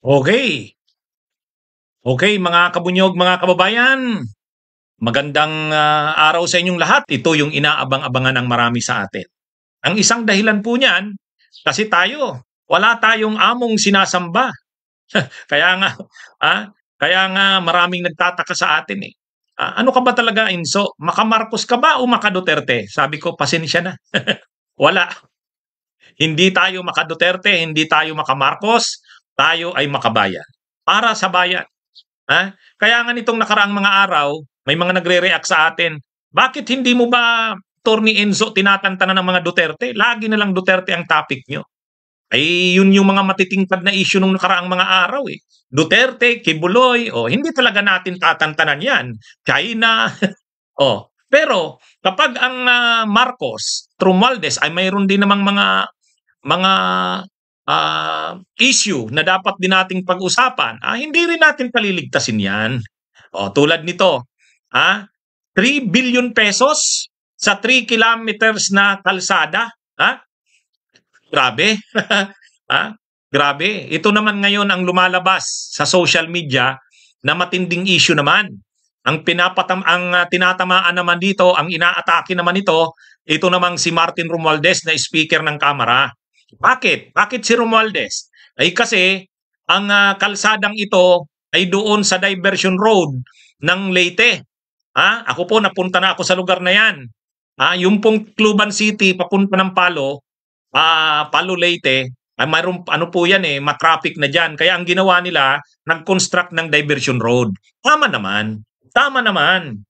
Okay. Okay, mga kabunyog, mga kababayan. Magandang araw sa inyong lahat. Ito yung inaabang-abangan ng marami sa atin. Ang isang dahilan po niyan, kasi wala tayong among sinasamba. Kaya nga, kaya nga maraming nagtataka sa atin eh. Ano ka ba talaga, Inso? Maka-Marcos ka ba o maka-Duterte? Sabi ko, pasensya na. Wala. Hindi tayo maka-Duterte, hindi tayo maka-Marcos, tayo ay makabayan. Para sa bayan. Kaya nga nitong nakaraang mga araw, may mga nagre-react sa atin. Bakit hindi mo ba, Attorney Enzo, tinatantanan ng mga Duterte? Lagi na lang Duterte ang topic nyo. Ay yun yung mga matitingkad na issue nung nakaraang mga araw eh. Duterte, Kibuloy, hindi talaga natin tatantanan yan. China, Pero kapag ang Marcos, Romualdez ay mayroon din namang mga issue na dapat din nating pag-usapan, hindi rin natin paliligtasin yan. Tulad nito, 3 billion pesos sa 3 kilometers na kalsada. Grabe. Grabe. Ito naman ngayon ang lumalabas sa social media na matinding issue naman. Ang tinatamaan naman dito, ang inaatake naman ito namang si Martin Romualdez na speaker ng Kamara. Bakit? Bakit si Romualdez? Ay kasi ang kalsadang ito ay doon sa diversion road ng Leyte. Ako po napunta na ako sa lugar na yan. Yung pong Cluban City papunta ng Palo Leyte, ay mayroon ano po yan matraffic na diyan. Kaya ang ginawa nila, nag-construct ng diversion road. Tama naman. Tama naman.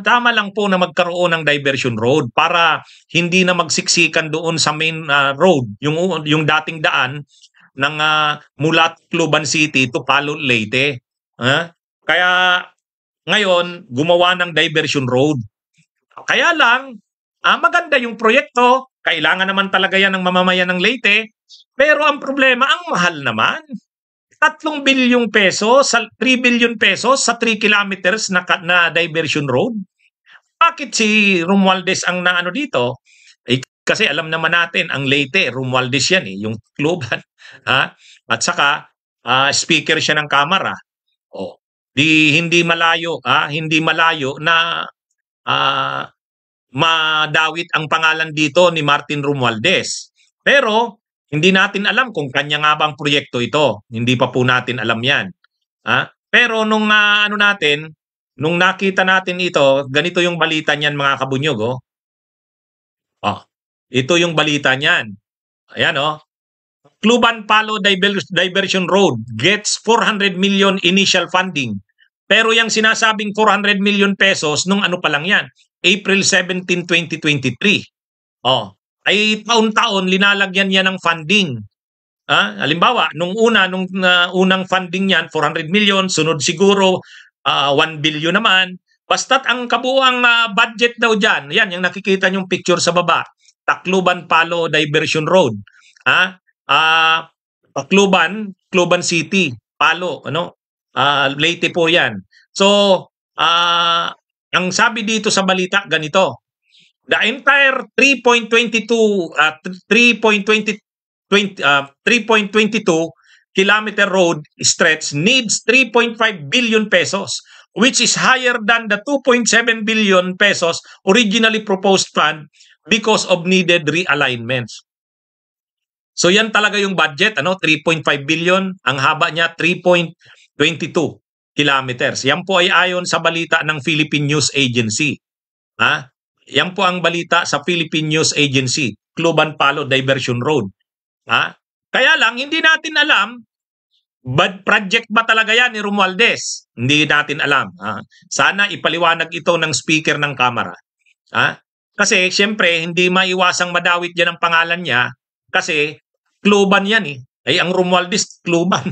Tama lang po na magkaroon ng diversion road para hindi na magsiksikan doon sa main road, yung dating daan ng mula Cluban City to Palo Leyte. Kaya ngayon, gumawa ng diversion road. Kaya lang, maganda yung proyekto, kailangan naman talaga yan ng mamamayan ng Leyte, pero ang problema, ang mahal naman. 3 bilyong pesos, 3 billion pesos sa 3 kilometers na diversion road. Bakit si Romualdez ang naano dito? Kasi alam naman natin, ang Leyte, Romualdez yan yung kluban. At saka, speaker siya ng Kamara. Hindi malayo na madawit ang pangalan dito ni Martin Romualdez. Pero hindi natin alam kung kanya nga bang proyekto ito. Hindi pa po natin alam yan. Pero nung nung nakita natin ito, ganito yung balita niyan mga kabunyog. Ito yung balita niyan. Ayan Cluban Palo Diversion Road gets 400 million initial funding. Pero yung sinasabing 400 million pesos nung ano pa lang yan, April 17, 2023. Ay taon-taon linalagyan yan ng funding. Halimbawa, nung unang funding niyan, 400 million, sunod siguro 1 billion naman. Basta't ang kabuuang budget daw dyan, yan, yung nakikita nyong picture sa baba, Tacloban Palo Diversion Road. Cluban City, Palo, Leyte po yan. So, ang sabi dito sa balita, ganito. The entire 3.22 kilometer road stretch needs 3.5 billion pesos, which is higher than the 2.7 billion pesos originally proposed fund because of needed realignments. So yan talaga yung budget, 3.5 billion, ang haba niya 3.22 kilometers. Yan po ay ayon sa balita ng Philippine News Agency. Yan po ang balita sa Philippine News Agency, Cluban Palo Diversion Road. Kaya lang, hindi natin alam, project ba talaga yan ni Romualdez? Hindi natin alam. Sana ipaliwanag ito ng speaker ng Kamara. Kasi siyempre, hindi maiwasang madawit yan ang pangalan niya kasi Cluban yan Ay ang Romualdez, Cluban.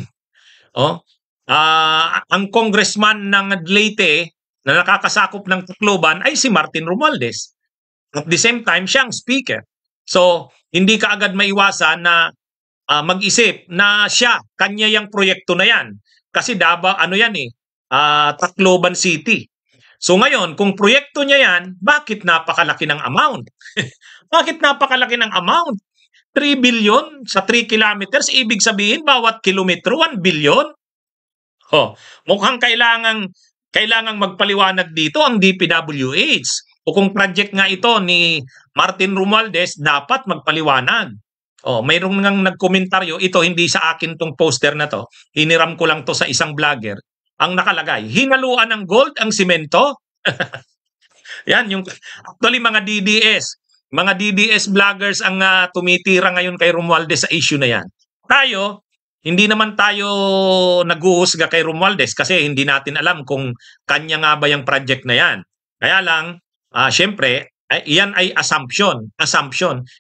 Ang congressman ng Leyte na nakakasakop ng Tacloban ay si Martin Romualdez. At the same time, siyang speaker. So, hindi ka agad maiwasan na mag-isip na kanya yung proyekto na yan. Kasi Tacloban City. So ngayon, kung proyekto niya yan, bakit napakalaki ng amount? Bakit napakalaki ng amount? 3 billion sa 3 kilometers, ibig sabihin bawat kilometro 1 billion. Oh, mukhang kailangang magpaliwanag dito ang DPWH. O kung project nga ito ni Martin Romualdez, dapat magpaliwanag. Oh, mayroong nang nagkomentaryo, ito hindi sa akin tong poster na to. Hiniram ko lang to sa isang vlogger. Ang nakalagay, hinaluan ng gold ang simento. Yan yung actually mga DDS vloggers ang tumitira ngayon kay Romualdez sa issue na yan. Tayo, hindi naman tayo nag-uusga kay Romualdez kasi hindi natin alam kung kanya nga ba yung project na yan. Kaya lang, syempre, yan ay assumption.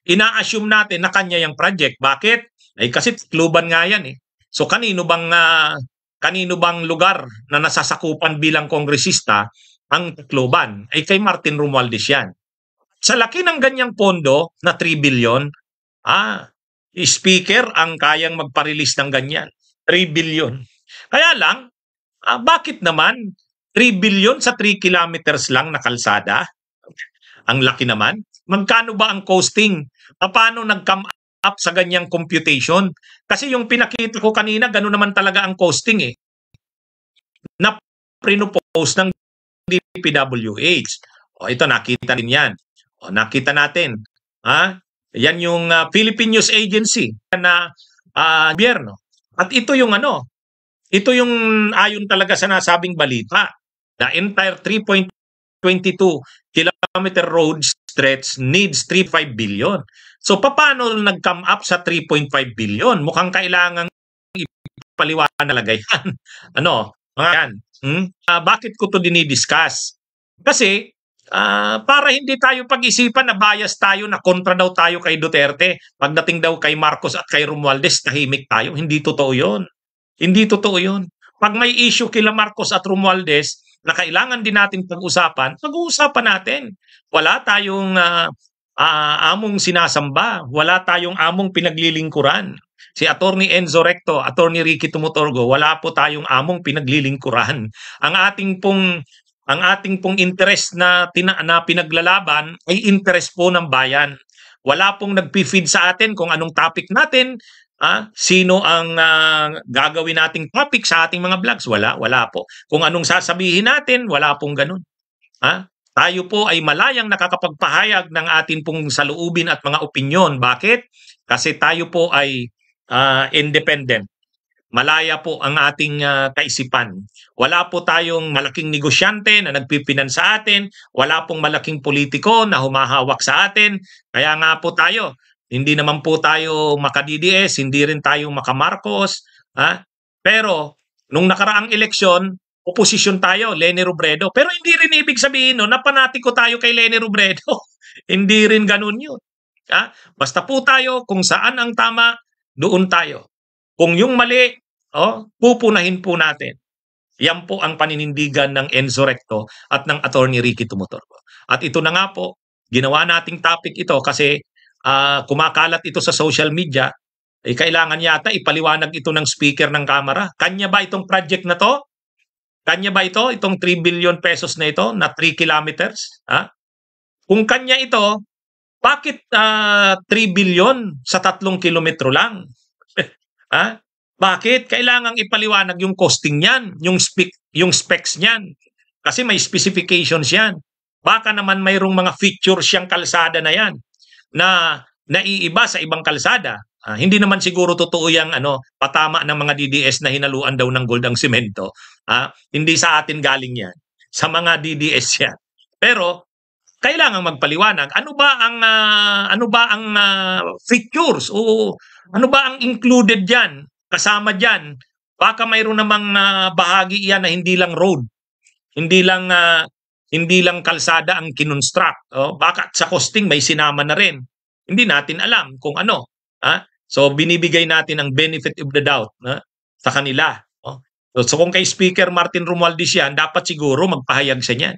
Ina-assume natin na kanya yung project. Bakit? Ay kasi kluban nga yan eh. So kanino bang lugar na nasasakupan bilang kongresista ang Tacloban? Ay kay Martin Romualdez yan. Sa laki ng ganyang pondo na 3 billion, speaker ang kayang magpa-release ng ganyan. 3 billion. Kaya lang, bakit naman 3 billion sa 3 kilometers lang na kalsada? Ang laki naman. Magkano ba ang costing? Paano nag-come up sa ganyang computation? Kasi yung pinakita ko kanina, gano'n naman talaga ang costing eh. Na pinopose ng DPWH. O ito, nakita rin yan. O, nakita natin. Yan yung Philippine News Agency na gobyerno. At ito yung ayon talaga sa nasabing balita. The entire 3.22 kilometer road stretch needs 3.5 billion. So paano nag-come up sa 3.5 billion? Mukhang kailangan ipaliwanag talaga yan. Mga yan. Bakit ko to dinidiscuss? Kasi para hindi tayo pag-isipan na bias tayo, na kontra daw tayo kay Duterte. Pagdating daw kay Marcos at kay Romualdez, tahimik tayo. Hindi totoo yun. Hindi totoo yun. Pag may issue kila Marcos at Romualdez na kailangan din natin pag-usapan, pag-uusapan natin. Wala tayong among sinasamba. Wala tayong among pinaglilingkuran. Si Attorney Enzo Recto, Attorney Ricky Tumutorgo, wala po tayong among pinaglilingkuran. Ang ating pong interest na pinaglalaban ay interest po ng bayan. Wala pong nagpi-feed sa atin kung anong topic natin, sino ang gagawin nating topic sa ating mga vlogs. Wala po. Kung anong sasabihin natin, wala pong ganun. Tayo po ay malayang nakakapagpahayag ng ating pong saloobin at mga opinyon. Bakit? Kasi tayo po ay independent. Malaya po ang ating kaisipan. Wala po tayong malaking negosyante na nagpipinan sa atin. Wala pong malaking politiko na humahawak sa atin. Kaya nga po tayo, hindi naman po tayo maka-DDS, hindi rin tayo maka-Marcos. Pero nung nakaraang eleksyon, oposisyon tayo, Leni Robredo. Pero hindi rin ibig sabihin na panatiko tayo kay Leni Robredo. Hindi rin ganun yun. Basta po tayo, kung saan ang tama, doon tayo. Kung yung mali, pupunahin po natin. Yan po ang paninindigan ng Enzo Recto at ng Attorney Ricky Tumutorgo. At ito na nga po, ginawa nating topic ito kasi kumakalat ito sa social media. Kailangan yata ipaliwanag ito ng speaker ng Kamara. Kanya ba itong project na to? Kanya ba ito? Itong 3 billion pesos na ito na 3 kilometers? Kung kanya ito, bakit 3 billion sa 3 kilometro lang? Bakit? Kailangang ipaliwanag yung costing niyan, yung specs niyan. Kasi may specifications yan. Baka naman mayroong mga features siyang kalsada na yan na naiiba sa ibang kalsada. Hindi naman siguro totoo yung patama ng mga DDS na hinaluan daw ng gold ang simento. Hindi sa atin galing yan. Sa mga DDS yan. Pero kailangan magpaliwanag. Ano ba ang features o ano ba ang included diyan? Kasama diyan. Baka mayroon namang bahagi iyan na hindi lang road. Hindi lang kalsada ang kinonstruct. Baka sa costing may sinama na rin. Hindi natin alam kung ano. So binibigay natin ang benefit of the doubt sa kanila. So kung kay Speaker Martin Romualdez yan, dapat siguro magpahayag siya niyan.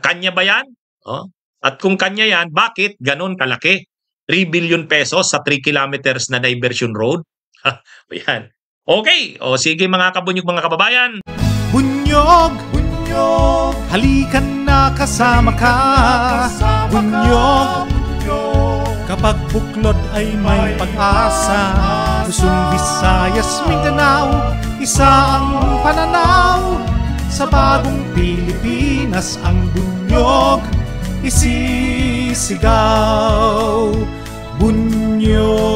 Kanya ba yan? At kung kanya yan, bakit ganun kalaki? 3 billion pesos sa 3 kilometers na diversion road? Yan. Okay. Sige mga kabunyog, mga kababayan. Bunyog, bunyog, halikan na kasama ka. Bunyog, Kapag buklod ay may pag-asa, Luzon, Visayas, Mindanao, isa ang pananaw. Sa bagong Pilipinas ang bunyog isisigaw. Bunyog